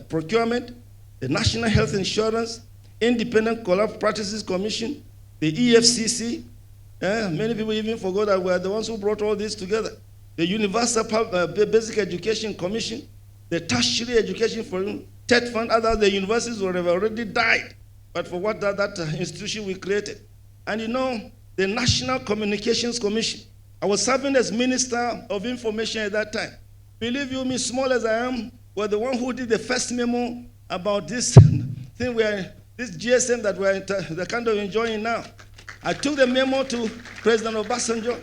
Procurement, the National Health Insurance, Independent Corrupt Practices Commission, the EFCC. Many people even forgot that we are the ones who brought all this together. The Universal Basic Education Commission, the Tertiary Education for TED Fund. Others, the universities would have already died, but for what that institution we created. And you know, the National Communications Commission. I was serving as Minister of Information at that time. Believe you me, small as I am, we're the one who did the first memo about this thing this GSM that we're the kind of enjoying now. I took the memo to President Obasanjo.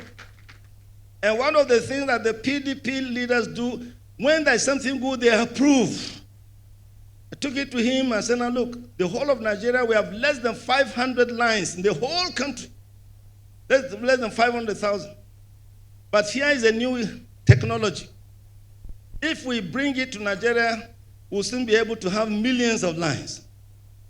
And one of the things that the PDP leaders do, when there's something good, they approve. I took it to him and said, now look, the whole of Nigeria, we have less than 500 lines in the whole country. Less than 500,000. But here is a new technology. If we bring it to Nigeria, we'll soon be able to have millions of lines.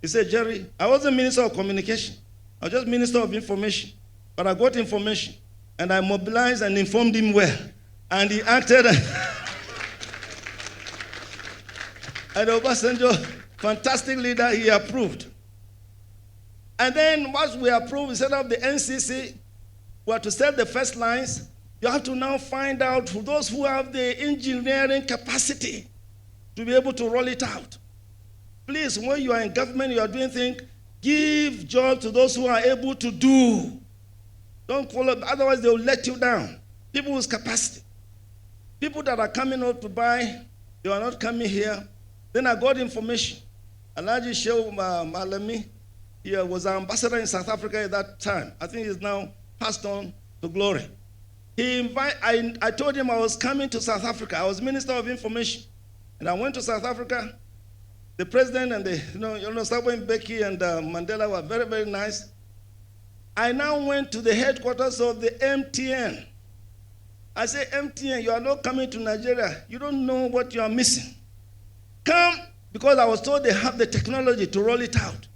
He said, Jerry, I wasn't Minister of Communication. I was just Minister of Information. But I got information, and I mobilized and informed him well. And he acted. And Obasanjo, fantastic leader, he approved. And then once we approved, we set up the NCC. We had to set the first lines. You have to now find out for those who have the engineering capacity to be able to roll it out. Please, when you are in government, you are doing things, give jobs to those who are able to do. Don't follow, otherwise they will let you down. People with capacity. People that are coming out to buy, they are not coming here. Then I got information. Alhaji Shehu Malami, he was an ambassador in South Africa at that time. I think he's now passed on to glory. I told him I was coming to South Africa. I was Minister of Information. And I went to South Africa. The president and Thabo Mbeki and Mandela were very, very nice. I now went to the headquarters of the MTN. I said, MTN, you are not coming to Nigeria. You don't know what you are missing. Come, because I was told they have the technology to roll it out.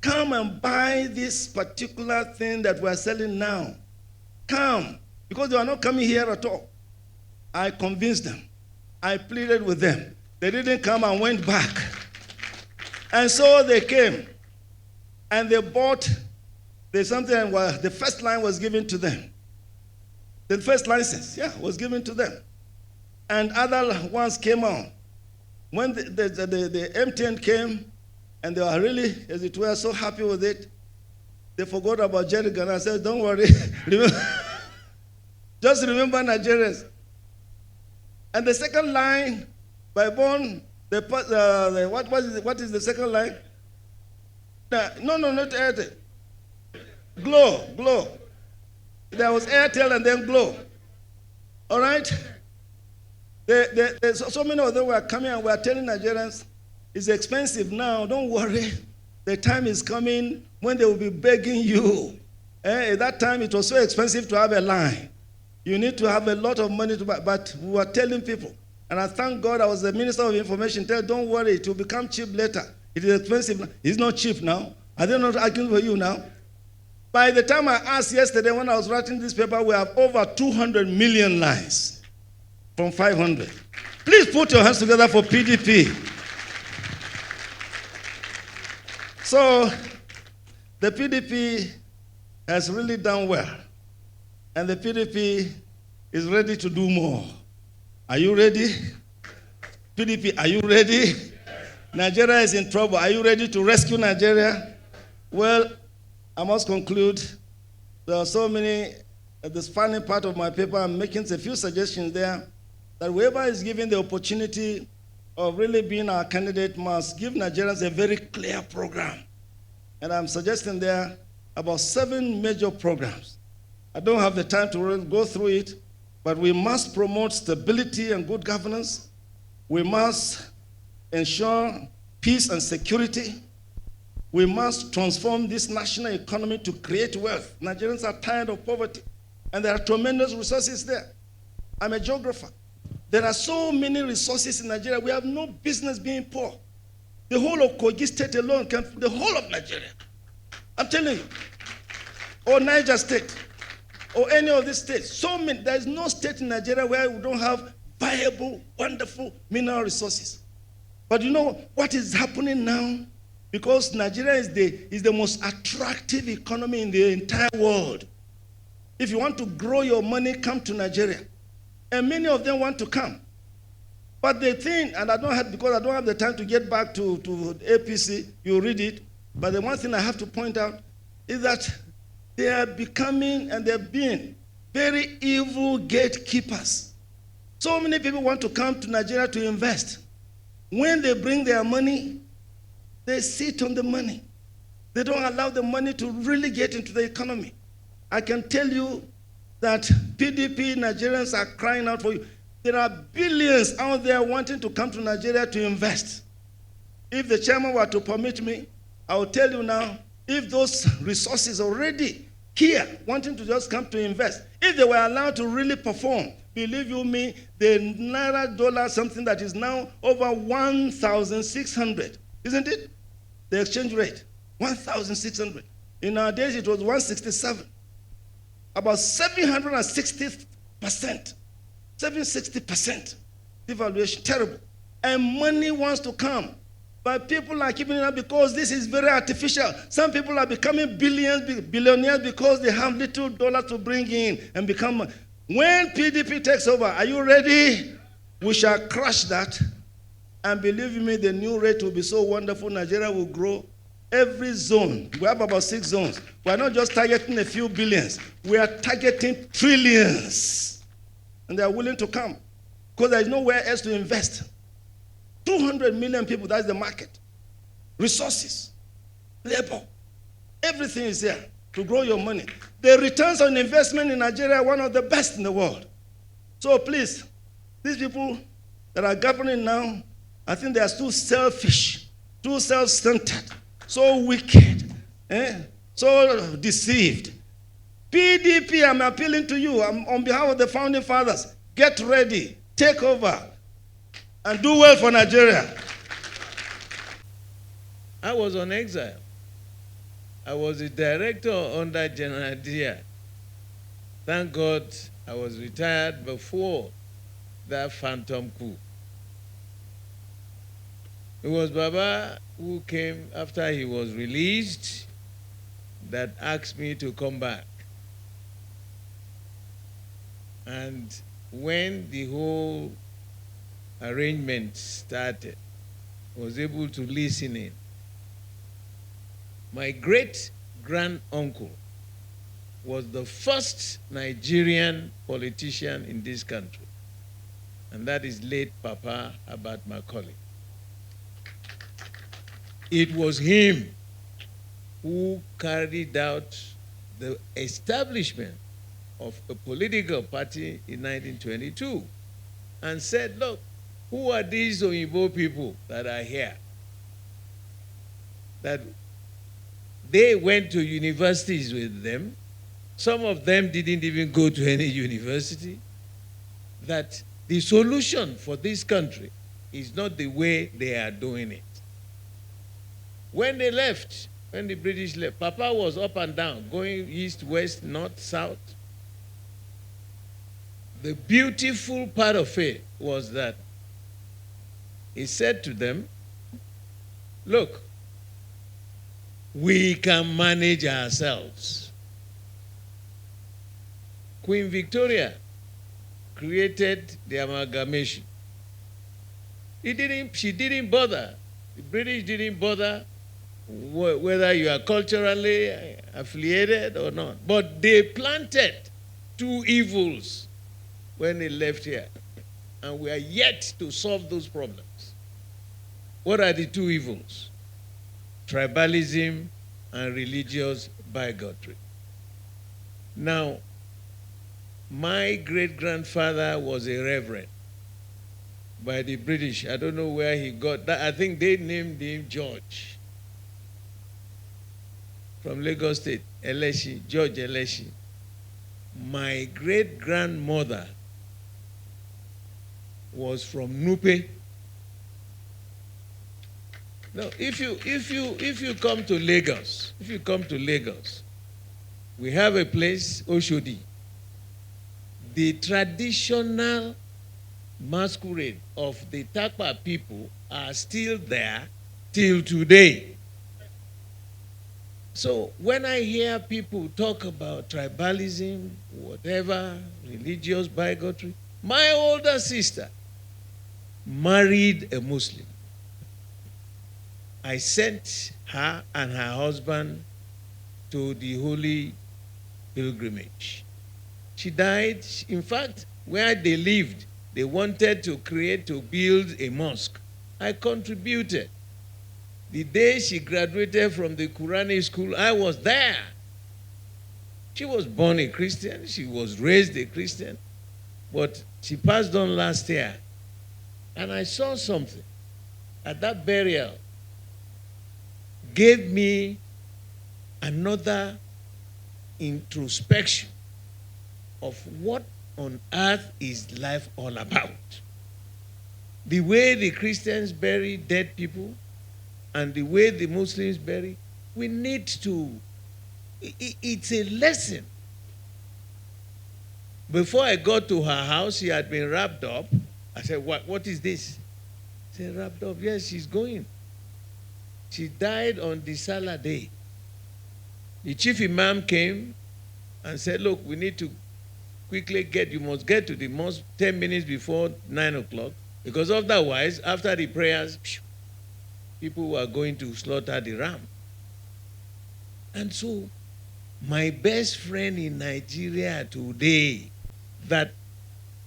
Come and buy this particular thing that we're selling now. Come, because they are not coming here at all. I convinced them. I pleaded with them. They didn't come and went back. And so they came, and they bought something. The first line was given to them. The first license, was given to them. And other ones came on. When the MTN came, and they were really, as it were, so happy with it, they forgot about Jerry Ghana. I said, don't worry. Just remember Nigerians. And the second line, by Bond, what is the second line? No, not Airtel. Glow. There was Airtel and then Glow. All right? So many of them were coming and were telling Nigerians, it's expensive now, don't worry. The time is coming when they will be begging you. At that time, it was so expensive to have a line. You need to have a lot of money to buy, but we were telling people. And I thank God I was the Minister of Information. Don't worry, it will become cheap later. It is expensive. It's not cheap now. Are they not arguing for you now? By the time I asked yesterday when I was writing this paper, we have over 200 million lines from 500. Please put your hands together for PDP. So the PDP has really done well. And the PDP is ready to do more. Are you ready? PDP, are you ready? Nigeria is in trouble. Are you ready to rescue Nigeria? Well, I must conclude. There are so many, at this final part of my paper, I'm making a few suggestions there that whoever is given the opportunity of really being our candidate must give Nigerians a very clear program. And I'm suggesting there about 7 major programs. I don't have the time to go through it, but we must promote stability and good governance. We must ensure peace and security. We must transform this national economy to create wealth. Nigerians are tired of poverty, and there are tremendous resources there. I'm a geographer. There are so many resources in Nigeria. We have no business being poor. The whole of Kogi State alone can, the whole of Nigeria. I'm telling you. Or Niger State. Or any of these states. So many, there is no state in Nigeria where we don't have viable, wonderful mineral resources. But you know what is happening now? Because Nigeria is the most attractive economy in the entire world. If you want to grow your money, come to Nigeria. And many of them want to come. But the thing, and because I don't have the time to get back to APC, you read it, but the one thing I have to point out is that they are becoming, and they're being, very evil gatekeepers. So many people want to come to Nigeria to invest. When they bring their money, they sit on the money. They don't allow the money to really get into the economy. I can tell you that PDP Nigerians are crying out for you. There are billions out there wanting to come to Nigeria to invest. If the chairman were to permit me, I will tell you now, if those resources already here wanting to just come to invest, if they were allowed to really perform, believe you me, the Naira dollar, something that is now over 1,600, isn't it? The exchange rate, 1,600. In our days, it was 167. About 760%, 760% devaluation, terrible. And money wants to come. But people are keeping it up because this is very artificial. Some people are becoming billionaires because they have little dollars to bring in and become. When PDP takes over, are you ready? We shall crush that. And believe me, the new rate will be so wonderful. Nigeria will grow. Every zone, we have about 6 zones. We are not just targeting a few billions. We are targeting trillions. And they are willing to come because there is nowhere else to invest. 200 million people, that's the market. Resources, labor, everything is there to grow your money. The returns on investment in Nigeria are one of the best in the world. So please, these people that are governing now, I think they are too selfish, too self-centered, so wicked, so deceived. PDP, I'm appealing to you on behalf of the founding fathers, get ready, take over, and do well for Nigeria. I was on exile. I was the director under General Dia. Thank God I was retired before that phantom coup. It was Baba who came after he was released that asked me to come back. And when the whole arrangement started, I was able to listen in. My great-grand-uncle was the first Nigerian politician in this country, and that is late Papa Abat Macaulay. It was him who carried out the establishment of a political party in 1922 and said, look, who are these Oyibo people that are here? That they went to universities with them. Some of them didn't even go to any university. That the solution for this country is not the way they are doing it. When they left, when the British left, Papa was up and down, going east, west, north, south. The beautiful part of it was that he said to them, look, we can manage ourselves. Queen Victoria created the amalgamation. She didn't bother. The British didn't bother whether you are culturally affiliated or not. But they planted 2 evils when they left here. And we are yet to solve those problems. What are the 2 evils? Tribalism and religious bigotry. Now, my great-grandfather was a reverend by the British. I don't know where he got that. I think they named him George. From Lagos State, Eleshi, George Eleshi. My great-grandmother was from Nupe. Now, if you come to Lagos, we have a place, Oshodi. The traditional masquerade of the Takpa people are still there till today. So when I hear people talk about tribalism, whatever, religious bigotry, my older sister married a Muslim. I sent her and her husband to the holy pilgrimage. She died. In fact, where they lived, they wanted to build a mosque. I contributed. The day she graduated from the Quranic school, I was there. She was born a Christian. She was raised a Christian. But she passed on last year. And I saw something at that burial. Gave me another introspection of what on earth is life all about. The way the Christians bury dead people and the way the Muslims bury, we need to, it's a lesson. Before I got to her house, she had been wrapped up. I said, what is this? She said, wrapped up. Yes, she's going. She died on the Salah day. The chief imam came and said, look, we need to quickly you must get to the mosque 10 minutes before 9 o'clock, because otherwise, after the prayers, people were going to slaughter the ram. And so, my best friend in Nigeria today, that,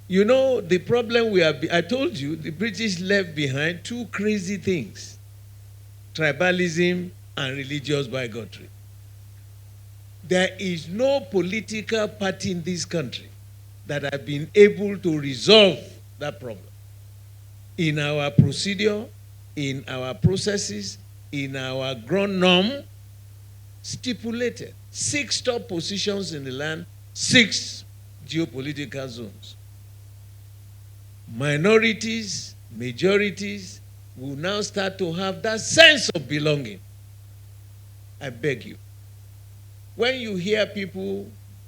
you know, the problem I told you, the British left behind two crazy things: tribalism and religious bigotry. There is no political party in this country that have been able to resolve that problem. In our procedure, in our processes, in our ground norm, stipulated 6 top positions in the land, 6 geopolitical zones. Minorities, majorities will now start to have that sense of belonging. I beg you. When you hear people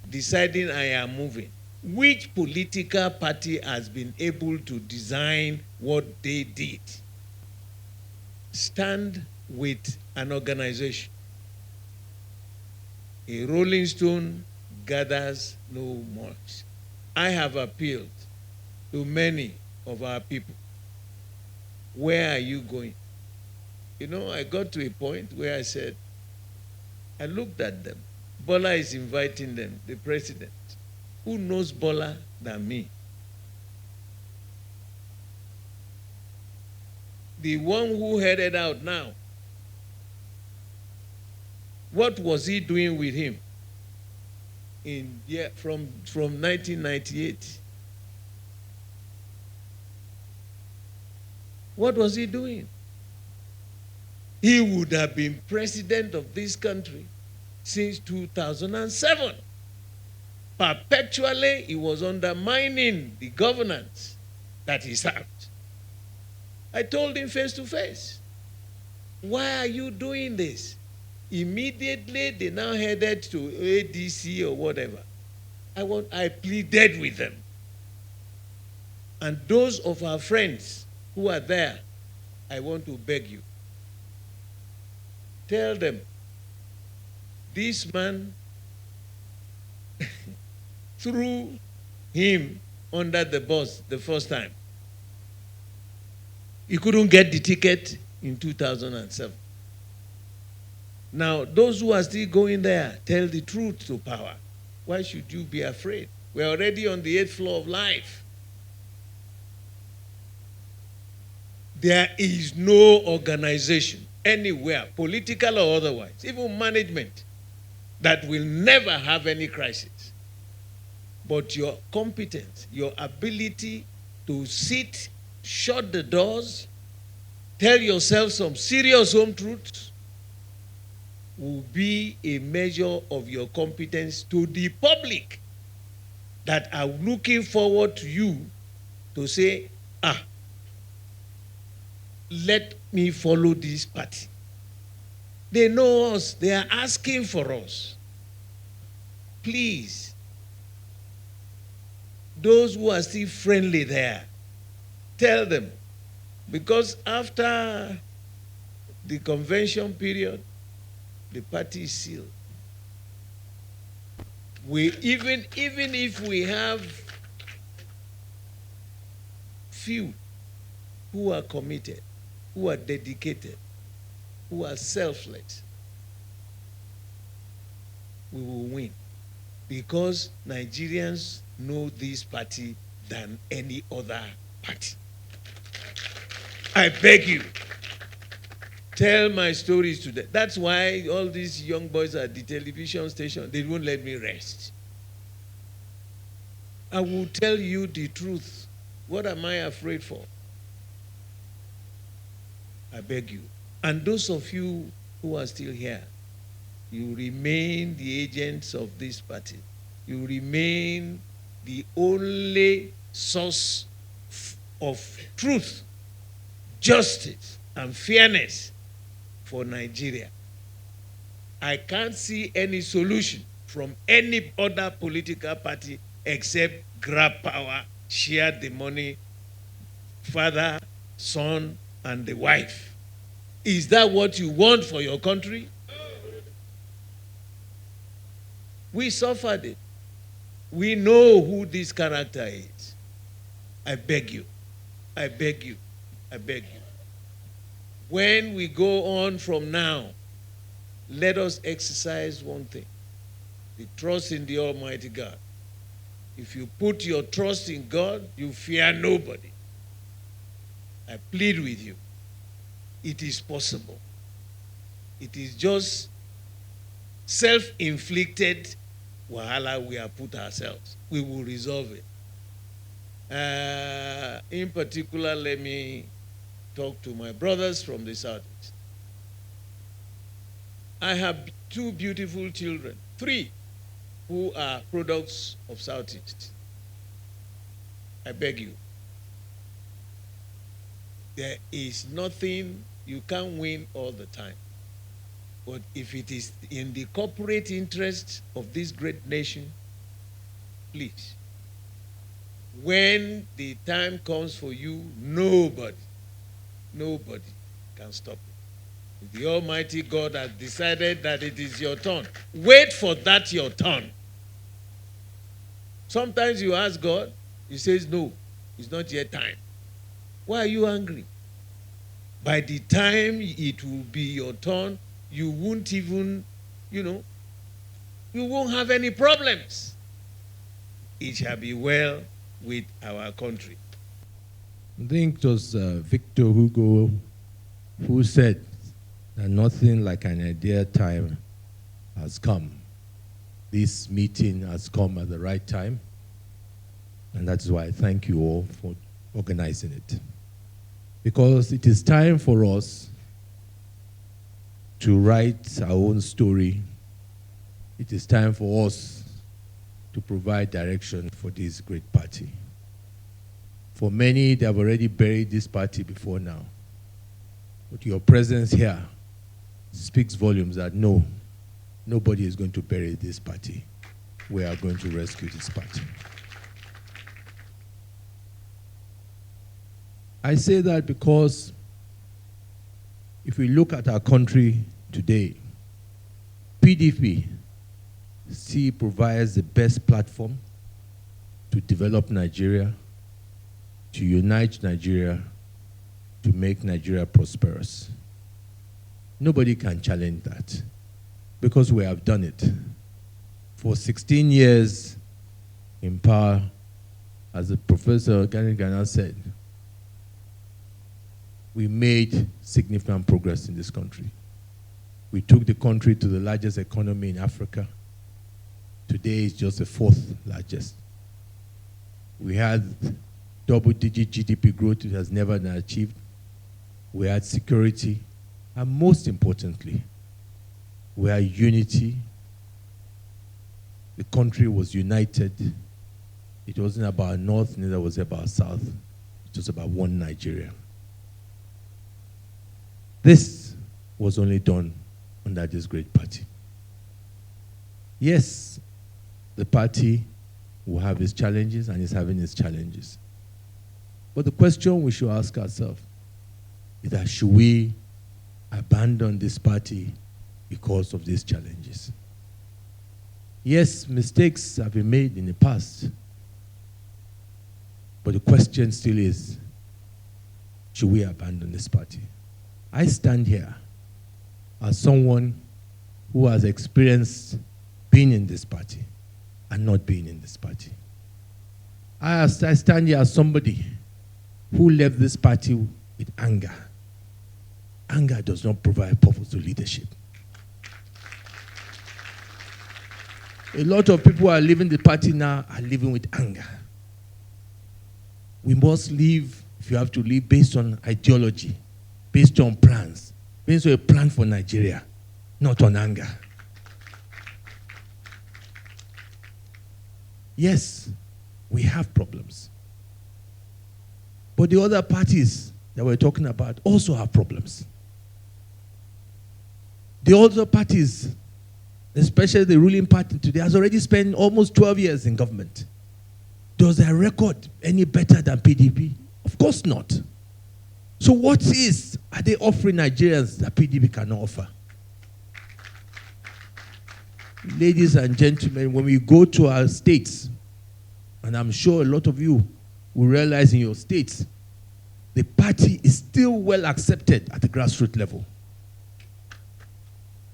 deciding I am moving, which political party has been able to design what they did? Stand with an organization. A rolling stone gathers no much. I have appealed to many of our people. Where are you going? You know, I got to a point where I said, I looked at them. Bola is inviting them, the president. Who knows Bola than me? The one who headed out now, what was he doing with him from 1998? What was he doing? He would have been president of this country since 2007. Perpetually, he was undermining the governance that he served. I told him face to face, why are you doing this? Immediately, they now headed to ADC or whatever. I pleaded with them. And those of our friends who are there, I want to beg you. Tell them, this man threw him under the bus the first time. He couldn't get the ticket in 2007. Now, those who are still going there, tell the truth to power. Why should you be afraid? We're already on the 8th floor of life. There is no organization anywhere, political or otherwise, even management, that will never have any crisis. But your competence, your ability to sit, shut the doors, tell yourself some serious home truths, will be a measure of your competence to the public that are looking forward to you to say, let me follow this party. They know us. They are asking for us. Please, those who are still friendly there, tell them, because after the convention period, the party is sealed. Even if we have few who are committed, who are dedicated, who are selfless, we will win. Because Nigerians know this party than any other party. I beg you, tell my stories to them. That's why all these young boys at the television station, they won't let me rest. I will tell you the truth. What am I afraid for? I beg you. And those of you who are still here, you remain the agents of this party. You remain the only source of truth, justice, and fairness for Nigeria. I can't see any solution from any other political party except grab power, share the money, father, son, and the wife. Is that what you want for your country? We suffered it. We know who this character is. I beg you. I beg you. I beg you. When we go on from now, let us exercise one thing: the trust in the Almighty God. If you put your trust in God, you fear nobody. I plead with you. It is possible. It is just self-inflicted wahala we have put ourselves. We will resolve it. In particular, let me talk to my brothers from the Southeast. I have two beautiful children, three, who are products of Southeast. I beg you. There is nothing, you can't win all the time. But if it is in the corporate interest of this great nation, please, when the time comes for you, nobody can stop it. If the Almighty God has decided that it is your turn, wait for that your turn. Sometimes you ask God, he says, no, it's not yet time. Why are you angry? By the time it will be your turn, you won't even, you won't have any problems. It shall be well with our country. I think it was Victor Hugo who said that nothing like an ideal time has come. This meeting has come at the right time, and that's why I thank you all for organizing it. Because it is time for us to write our own story. It is time for us to provide direction for this great party. For many, they have already buried this party before now. But your presence here speaks volumes that no, nobody is going to bury this party. We are going to rescue this party. I say that because if we look at our country today, PDP still provides the best platform to develop Nigeria, to unite Nigeria, to make Nigeria prosperous. Nobody can challenge that because we have done it. For 16 years in power, as the Professor Gani Gana said, we made significant progress in this country. We took the country to the largest economy in Africa. Today it's just the fourth largest. We had double-digit GDP growth, it has never been achieved. We had security, and most importantly, we had unity. The country was united. It wasn't about North, neither was it about South. It was about one Nigeria. This was only done under this great party. Yes, the party will have its challenges and is having its challenges. But the question we should ask ourselves is that should we abandon this party because of these challenges? Yes, mistakes have been made in the past. But the question still is, should we abandon this party? I stand here as someone who has experienced being in this party and not being in this party. I stand here as somebody who left this party with anger. Anger does not provide purpose to leadership. A lot of people who are leaving the party now are living with anger. We must live, if you have to live, based on ideology, based on plans, based on a plan for Nigeria, not on anger. Yes, we have problems. But the other parties that we're talking about also have problems. The other parties, especially the ruling party today, has already spent almost 12 years in government. Does their record any better than PDP? Of course not. So what are they offering Nigerians that PDP cannot offer? Ladies and gentlemen, when we go to our states, and I'm sure a lot of you will realize in your states, the party is still well accepted at the grassroots level.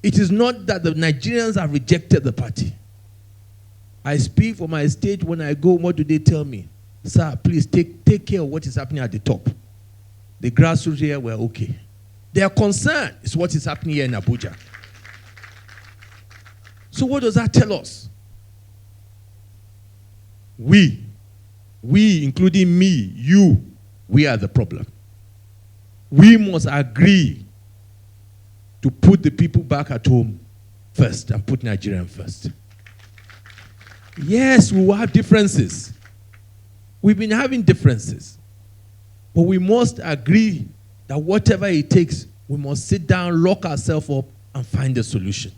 It is not that the Nigerians have rejected the party. I speak for my state. When I go, what do they tell me? Sir, please take care of what is happening at the top. The grassroots here were okay. Their concern is what is happening here in Abuja. So what does that tell us? We, including me, you, we are the problem. We must agree to put the people back at home first and put Nigeria first. Yes, we will have differences. We've been having differences. But we must agree that whatever it takes, we must sit down, lock ourselves up, and find a solution.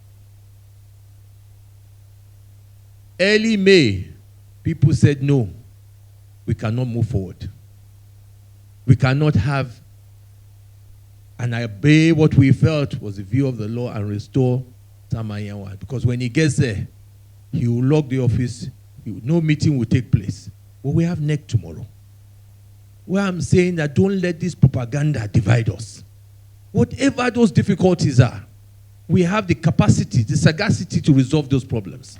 Early May, people said, no, we cannot move forward. We cannot have and obey what we felt was the view of the law and restore Amaechi. Because when he gets there, he will lock the office, no meeting will take place. But we have NEC tomorrow. Where I'm saying that don't let this propaganda divide us. Whatever those difficulties are, we have the capacity, the sagacity to resolve those problems.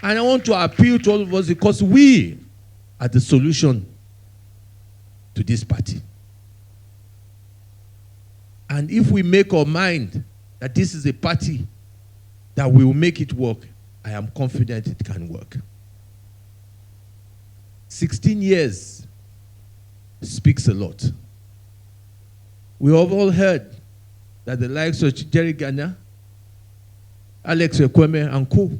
And I want to appeal to all of us because we are the solution to this party. And if we make our mind that this is a party that will make it work, I am confident it can work. 16 years speaks a lot. We have all heard that the likes of Jerry Ghana, Alex Ekweme, and co.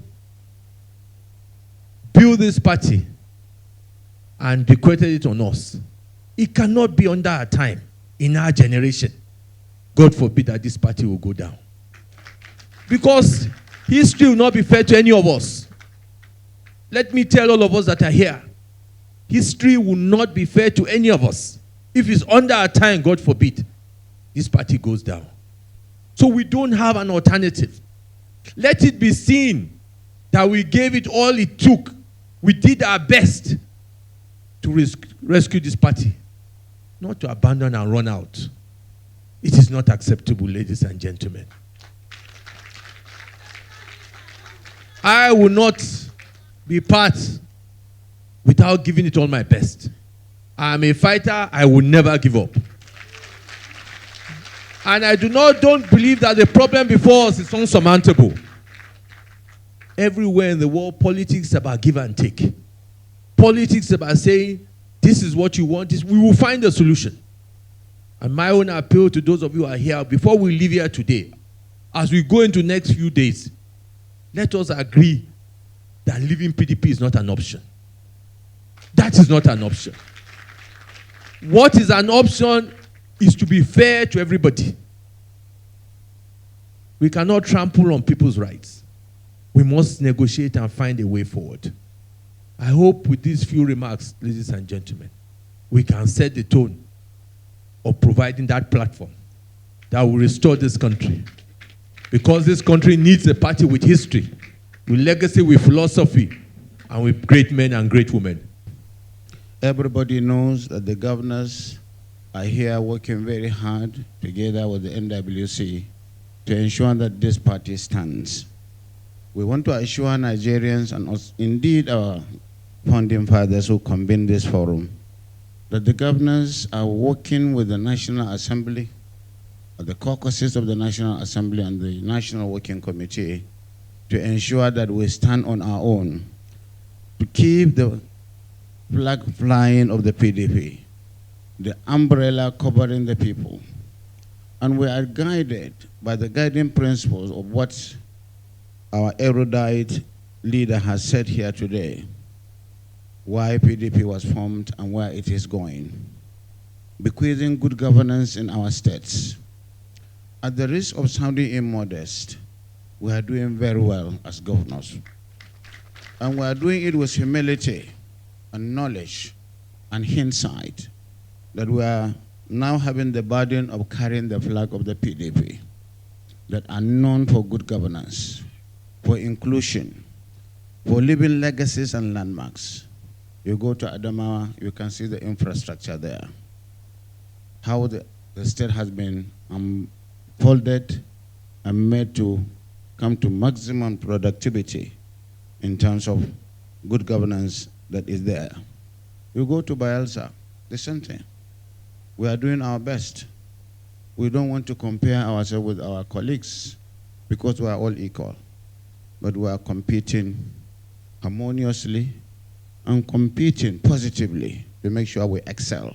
built this party and bequeathed it on us. It cannot be under our time, in our generation. God forbid that this party will go down. Because history will not be fair to any of us. Let me tell all of us that are here, history will not be fair to any of us. If it's under our time, God forbid, this party goes down. So we don't have an alternative. Let it be seen that we gave it all it took. We did our best to rescue this party, not to abandon and run out. It is not acceptable, ladies and gentlemen. I will not be part without giving it all my best. I am a fighter. I will never give up. And I don't believe that the problem before us is unsurmountable. Everywhere in the world, politics is about give and take. Politics is about saying, this is what you want. We will find a solution. And my own appeal to those of you who are here, before we leave here today, as we go into the next few days, let us agree that leaving PDP is not an option. That is not an option. What is an option is to be fair to everybody. We cannot trample on people's rights. We must negotiate and find a way forward. I hope with these few remarks, ladies and gentlemen, we can set the tone of providing that platform that will restore this country. Because this country needs a party with history, with legacy, with philosophy, and with great men and great women. Everybody knows that the governors are here working very hard together with the NWC to ensure that this party stands. We want to assure Nigerians and us, indeed our founding fathers who convened this forum, that the governors are working with the National Assembly, the caucuses of the National Assembly and the National Working Committee to ensure that we stand on our own, to keep the flag flying of the PDP, the umbrella covering the people. And we are guided by the guiding principles of what our erudite leader has said here today, why PDP was formed and where it is going, bequeathing good governance in our states. At the risk of sounding immodest, we are doing very well as governors. And we are doing it with humility and knowledge and hindsight that we are now having the burden of carrying the flag of the PDP that are known for good governance, for inclusion, for living legacies and landmarks. You go to Adamawa, you can see the infrastructure there. How the state has been folded and made to come to maximum productivity in terms of good governance that is there. You go to Bayelsa, the same thing. We are doing our best. We don't want to compare ourselves with our colleagues because we are all equal. But we are competing harmoniously and competing positively to make sure we excel.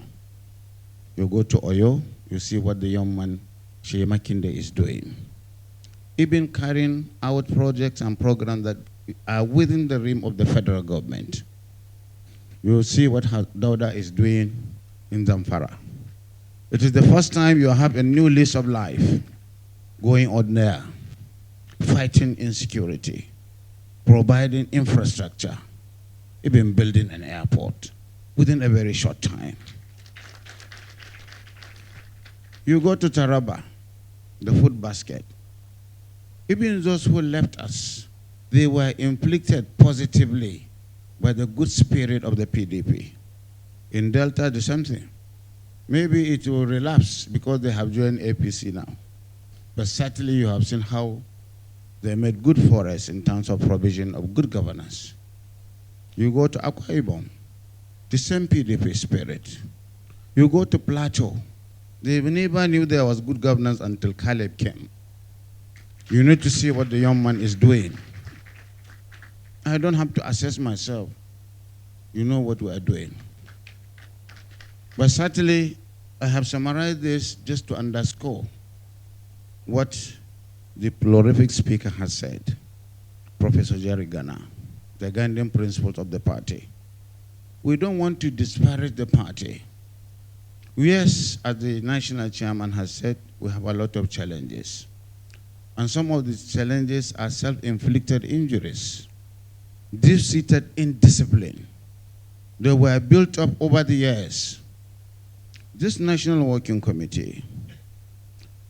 You go to Oyo, you see what the young man Shea Makinde is doing. Even carrying out projects and programs that are within the realm of the federal government. You will see what Dauda is doing in Zamfara. It is the first time you have a new lease of life going on there, fighting insecurity, providing infrastructure, even building an airport within a very short time. You go to Taraba, the food basket. Even those who left us, they were inflicted positively by the good spirit of the PDP. In Delta, the same thing. Maybe it will relapse because they have joined APC now. But certainly you have seen how they made good for us in terms of provision of good governance. You go to Akwa Ibom, the same PDP spirit. You go to Plateau, they never knew there was good governance until Caleb came. You need to see what the young man is doing. I don't have to assess myself. You know what we are doing. But certainly, I have summarized this just to underscore what the prolific speaker has said, Professor Jerry Ghana, the guiding principles of the party. We don't want to disparage the party. Yes, as the national chairman has said, we have a lot of challenges. And some of these challenges are self-inflicted injuries, deep-seated indiscipline. They were built up over the years. This National Working Committee,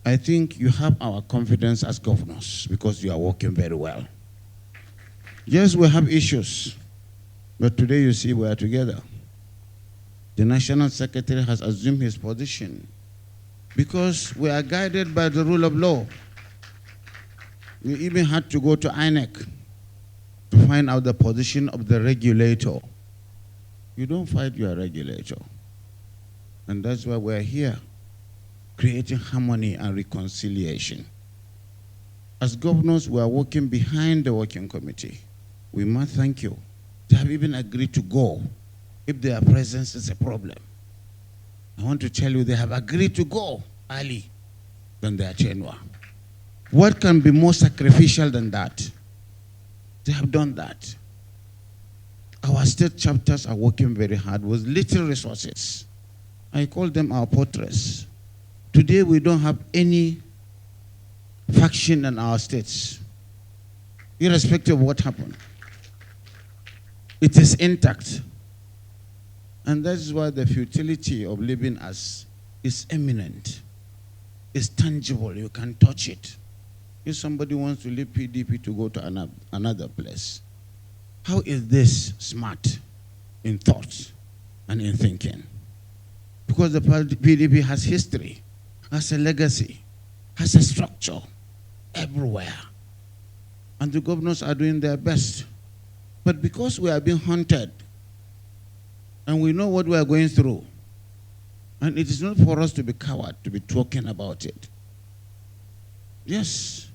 I think you have our confidence as governors because you are working very well. Yes, we have issues, but today you see we are together. The National Secretary has assumed his position because we are guided by the rule of law. We even had to go to INEC to find out the position of the regulator. You don't fight your regulator. And that's why we're here, creating harmony and reconciliation. As governors, we are working behind the working committee. We must thank you. They have even agreed to go if their presence is a problem. I want to tell you they have agreed to go early than their tenure. What can be more sacrificial than that? They have done that. Our state chapters are working very hard with little resources. I call them our portraits. Today we don't have any faction in our states, irrespective of what happened. It is intact. And that is why the futility of living as is eminent. It's tangible. You can touch it. If somebody wants to leave PDP to go to another place, how is this smart in thought and in thinking? Because the PDP has history, has a legacy, has a structure everywhere. And the governors are doing their best. But because we are being hunted, and we know what we are going through, and it is not for us to be coward, to be talking about it. Yes,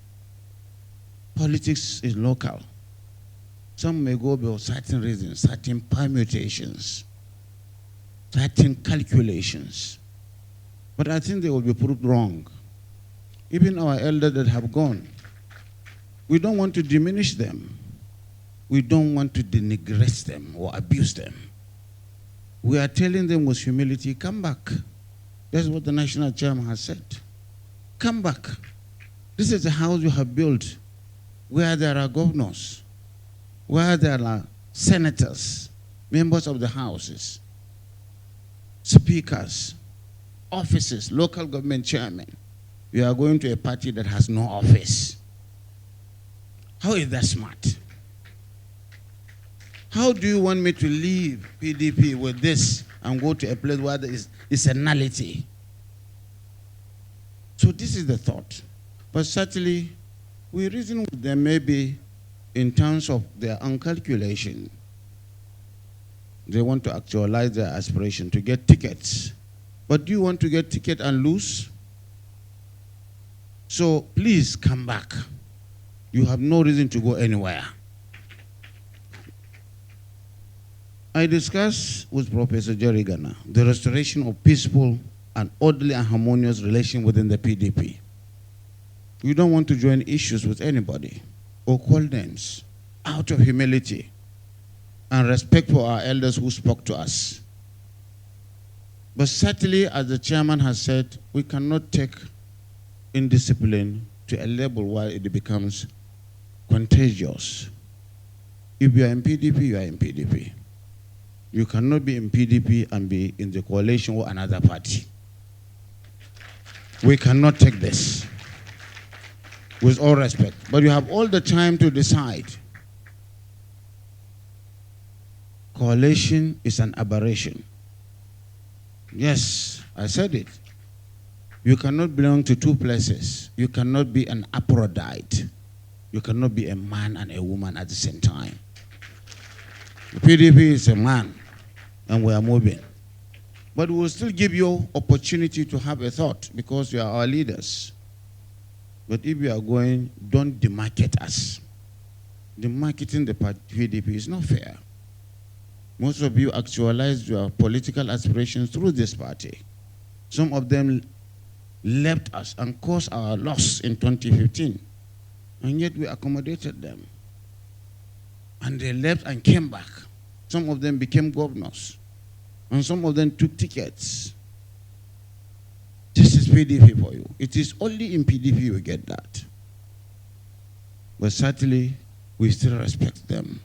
politics is local. Some may go for certain reasons, certain permutations, certain calculations. But I think they will be proved wrong. Even our elders that have gone, we don't want to diminish them. We don't want to denigrate them or abuse them. We are telling them with humility, come back. That's what the national chairman has said. Come back. This is the house you have built where there are governors, where there are senators, members of the houses, speakers, offices, local government chairmen. You are going to a party that has no office. How is that smart? How do you want me to leave PDP with this and go to a place where there is a nullity? So this is the thought. But certainly, we reason with them maybe in terms of their own calculation. They want to actualize their aspiration to get tickets. But do you want to get ticket and lose? So please come back. You have no reason to go anywhere. I discussed with Professor Jerry Gana the restoration of peaceful and orderly and harmonious relation within the PDP. We don't want to join issues with anybody or call names out of humility and respect for our elders who spoke to us. But certainly, as the chairman has said, we cannot take indiscipline to a level where it becomes contagious. If you are in PDP, you are in PDP. You cannot be in PDP and be in the coalition with another party. We cannot take this, with all respect. But you have all the time to decide. Coalition is an aberration. Yes, I said it. You cannot belong to two places. You cannot be an Aphrodite. You cannot be a man and a woman at the same time. The PDP is a man, and we are moving. But we will still give you opportunity to have a thought because you are our leaders. But if you are going, don't demarcate us. Demarcating the PDP is not fair. Most of you actualized your political aspirations through this party. Some of them left us and caused our loss in 2015. And yet we accommodated them. And they left and came back. Some of them became governors. And some of them took tickets. This is PDP for you. It is only in PDP you get that. But certainly, we still respect them.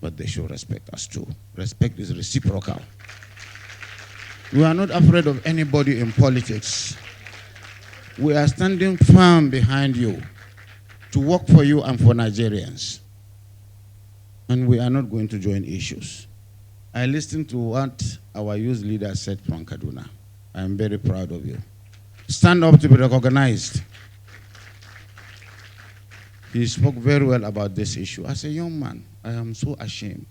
But they should respect us too. Respect is reciprocal. We are not afraid of anybody in politics. We are standing firm behind you to work for you and for Nigerians. And we are not going to join issues. I listened to what our youth leader said from Kaduna. I am very proud of you. Stand up to be recognized. He spoke very well about this issue. As a young man, I am so ashamed.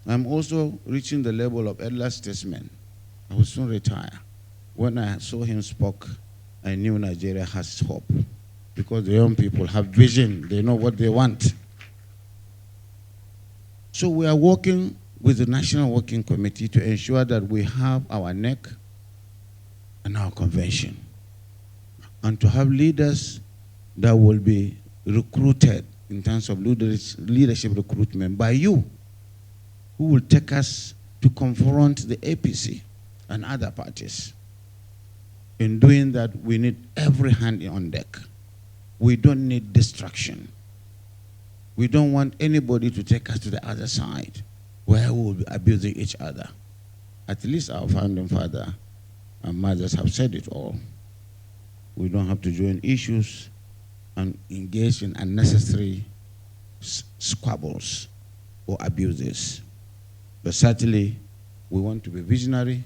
I'm also reaching the level of elder statesman. I will soon retire. When I saw him spoke, I knew Nigeria has hope because the young people have vision. They know what they want. So we are working with the National Working Committee to ensure that we have our NEC and our convention, and to have leaders that will be recruited in terms of leadership recruitment by you, who will take us to confront the APC and other parties. In doing that, we need every hand on deck. We don't need distraction. We don't want anybody to take us to the other side where we will be abusing each other. At least our founding father and mothers have said it all. We don't have to join issues and engage in unnecessary squabbles or abuses. But certainly, we want to be visionary,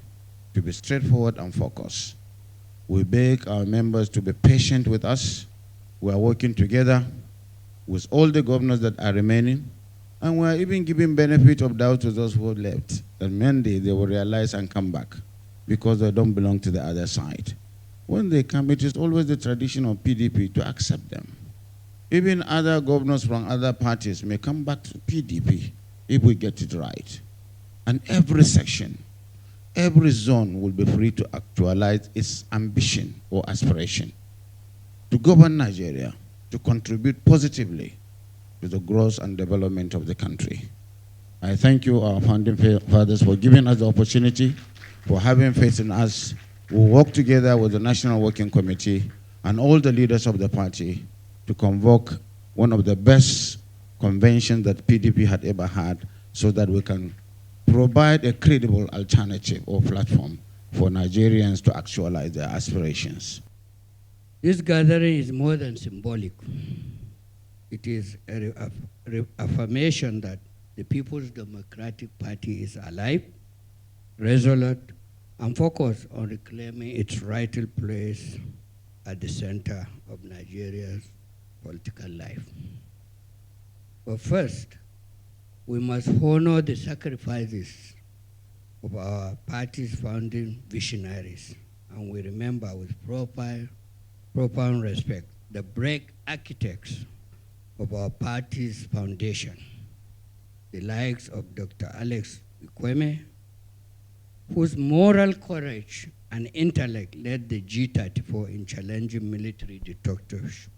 to be straightforward and focused. We beg our members to be patient with us. We are working together with all the governors that are remaining, and we are even giving benefit of doubt to those who left. And Monday they will realize and come back because they don't belong to the other side. When they come, it is always the tradition of PDP to accept them. Even other governors from other parties may come back to PDP if we get it right. And every section, every zone will be free to actualize its ambition or aspiration to govern Nigeria, to contribute positively to the growth and development of the country. I thank you, our founding fathers, for giving us the opportunity, for having faith in us. We work together with the National Working Committee and all the leaders of the party to convoke one of the best conventions that PDP had ever had, so that we can provide a credible alternative or platform for Nigerians to actualize their aspirations. This gathering is more than symbolic. It is a affirmation that the People's Democratic Party is alive, resolute, and focused on reclaiming its rightful place at the center of Nigeria's political life. But first, we must honor the sacrifices of our party's founding visionaries, and we remember with profound respect the brave architects of our party's foundation, the likes of Dr. Alex Ikweme, whose moral courage and intellect led the G34 in challenging military dictatorship.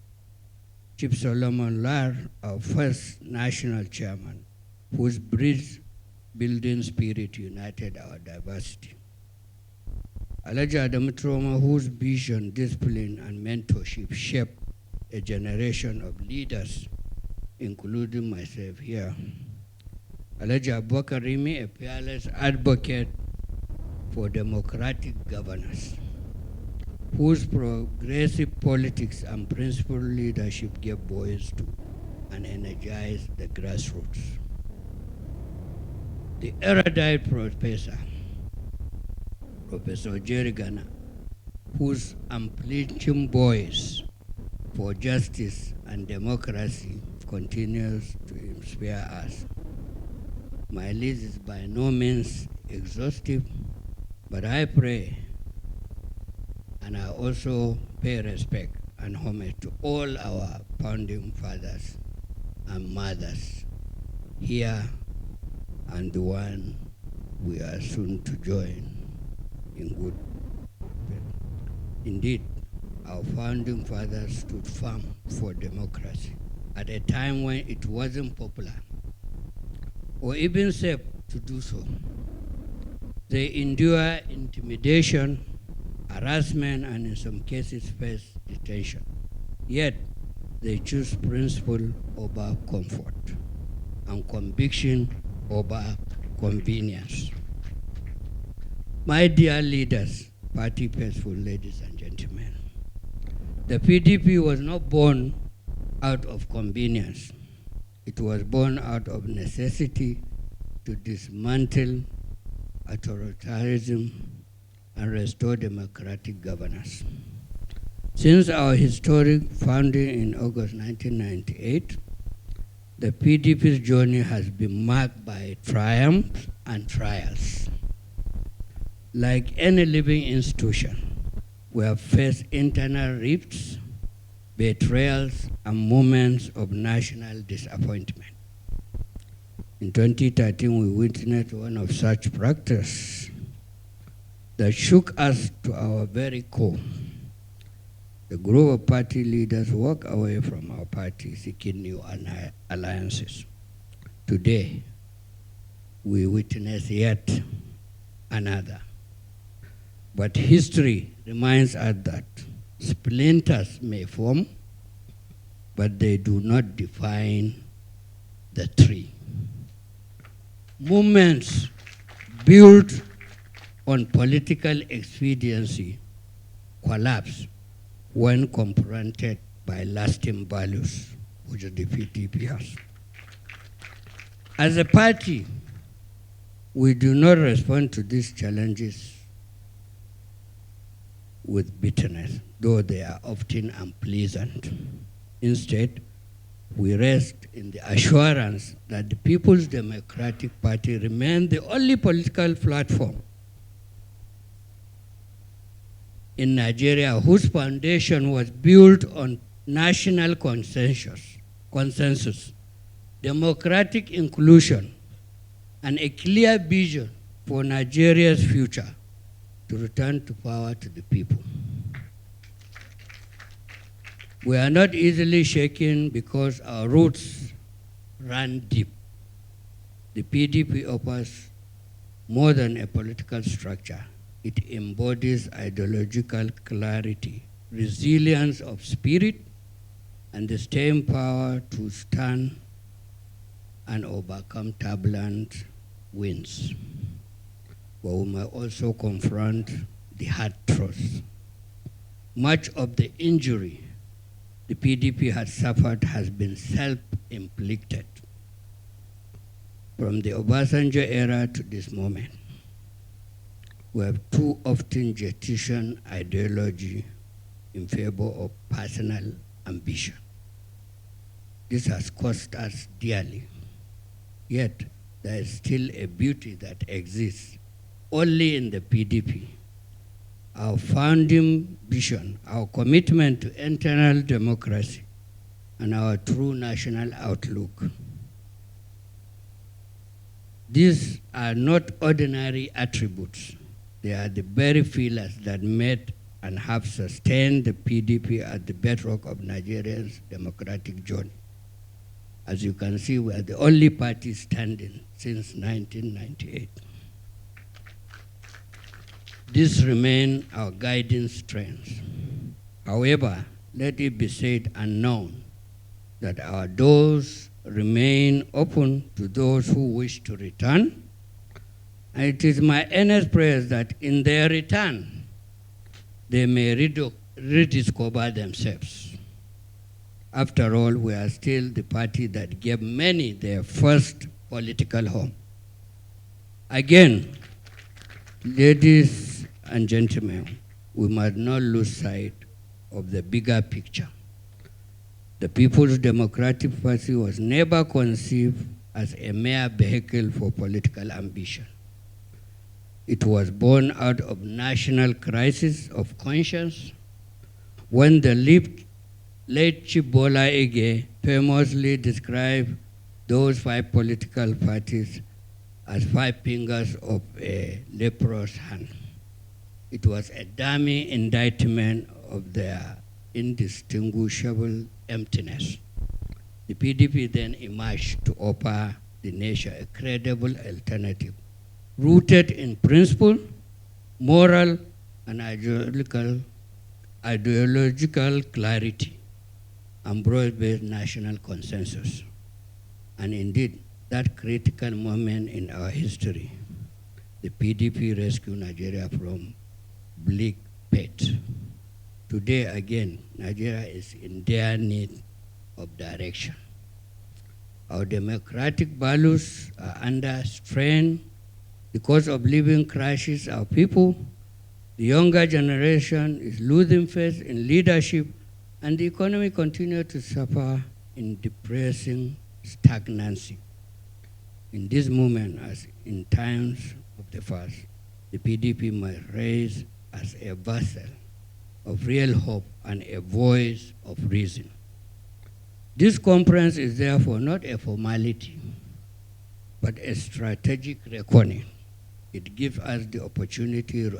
Chief Solomon Lar, our first national chairman, whose bridge building spirit united our diversity. Alaja Adamu Troma, whose vision, discipline, and mentorship shaped a generation of leaders, including myself here. Alaja Abubakar Rimi, a fearless advocate for democratic governance, whose progressive politics and principled leadership gave voice to and energized the grassroots. The erudite Professor Jerry Gana, whose unflinching voice for justice and democracy continues to inspire us. My list is by no means exhaustive, but I pray and I also pay respect and homage to all our founding fathers and mothers here and the one we are soon to join in good faith. Indeed, our founding fathers stood firm for democracy at a time when it wasn't popular or even safe to do so. They endure intimidation, harassment, and in some cases face detention. Yet, they choose principle over comfort and conviction over convenience. My dear leaders, party faithful ladies and gentlemen, the PDP was not born out of convenience. It was born out of necessity to dismantle authoritarianism and restore democratic governance. Since our historic founding in August 1998, the PDP's journey has been marked by triumphs and trials. Like any living institution, we have faced internal rifts, betrayals, and moments of national disappointment. In 2013, we witnessed one of such practices that shook us to our very core. The group of party leaders walked away from our party seeking new alliances. Today, we witness yet another. But history reminds us that splinters may form, but they do not define the tree. Movements built on political expediency collapse when confronted by lasting values, which the PDP has. As a party, we do not respond to these challenges with bitterness, though they are often unpleasant. Instead, we rest in the assurance that the People's Democratic Party remains the only political platform in Nigeria whose foundation was built on national consensus, democratic inclusion, and a clear vision for Nigeria's future to return to power to the people. We are not easily shaken because our roots run deep. The PDP offers more than a political structure. It embodies ideological clarity, resilience of spirit, and the staying power to stand and overcome turbulent winds. But we may also confront the hard truth. Much of the injury the PDP has suffered has been self-inflicted. From the Obasanjo era to this moment, we have too often jettisoned ideology in favor of personal ambition. This has cost us dearly. Yet, there is still a beauty that exists only in the PDP. Our founding vision, our commitment to internal democracy, and our true national outlook. These are not ordinary attributes. They are the very pillars that made and have sustained the PDP at the bedrock of Nigeria's democratic journey. As you can see, we are the only party standing since 1998. These remain our guiding strengths. However, let it be said and known that our doors remain open to those who wish to return. And it is my earnest prayer that in their return, they may rediscover themselves. After all, we are still the party that gave many their first political home. Again, ladies and gentlemen, we must not lose sight of the bigger picture. The People's Democratic Party was never conceived as a mere vehicle for political ambition. It was born out of national crisis of conscience when the late Chief Bola Ige famously described those 5 political parties as 5 fingers of a leprous hand. It was a dummy indictment of their indistinguishable emptiness. The PDP then emerged to offer the nation a credible alternative, rooted in principle, moral, and ideological clarity, and broad-based national consensus. And indeed, that critical moment in our history, the PDP rescued Nigeria from bleak pit. Today, again, Nigeria is in dire need of direction. Our democratic values are under strain because of living crisis. Our people, the younger generation, is losing faith in leadership, and the economy continues to suffer in depressing stagnancy. In this moment, as in times of the past, the PDP must rise as a vessel of real hope and a voice of reason. This conference is therefore not a formality, but a strategic reckoning. It gives us the opportunity to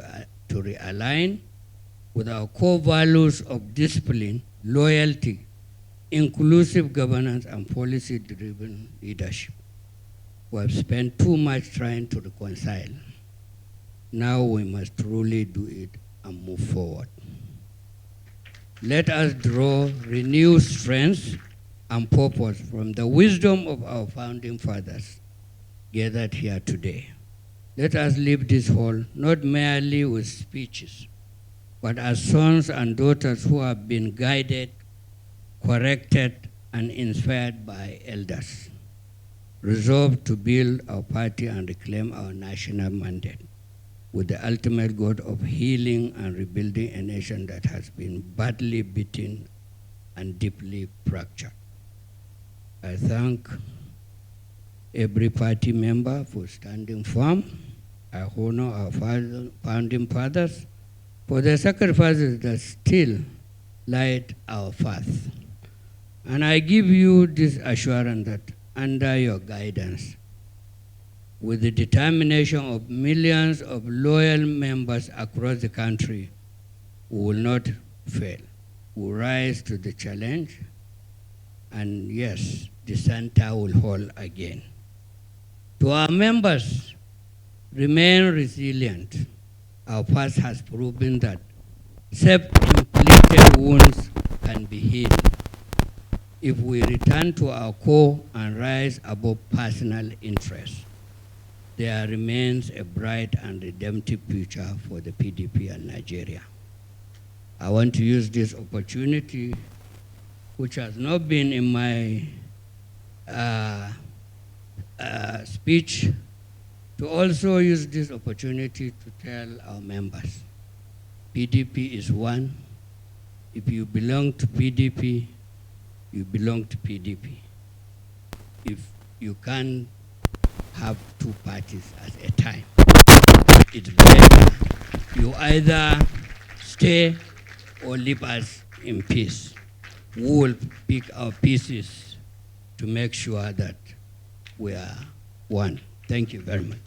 realign with our core values of discipline, loyalty, inclusive governance, and policy-driven leadership. We have spent too much trying to reconcile. Now we must truly do it and move forward. Let us draw renewed strength and purpose from the wisdom of our founding fathers gathered here today. Let us leave this hall not merely with speeches, but as sons and daughters who have been guided, corrected, and inspired by elders, resolved to build our party and reclaim our national mandate with the ultimate goal of healing and rebuilding a nation that has been badly beaten and deeply fractured. I thank every party member for standing firm. I honor our founding fathers for the sacrifices that still light our path. And I give you this assurance that under your guidance, with the determination of millions of loyal members across the country, we will not fail. We will rise to the challenge, and yes, the center will hold again. To our members, remain resilient. Our past has proven that self-inflicted wounds can be healed if we return to our core and rise above personal interests. There remains a bright and redemptive future for the PDP and Nigeria. I want to use this opportunity, which has not been in my speech, to also use this opportunity to tell our members, PDP is one. If you belong to PDP, you belong to PDP. If you can't have two parties at a time, it's better you either stay or leave us in peace. We will pick our pieces to make sure that we are one. Thank you very much.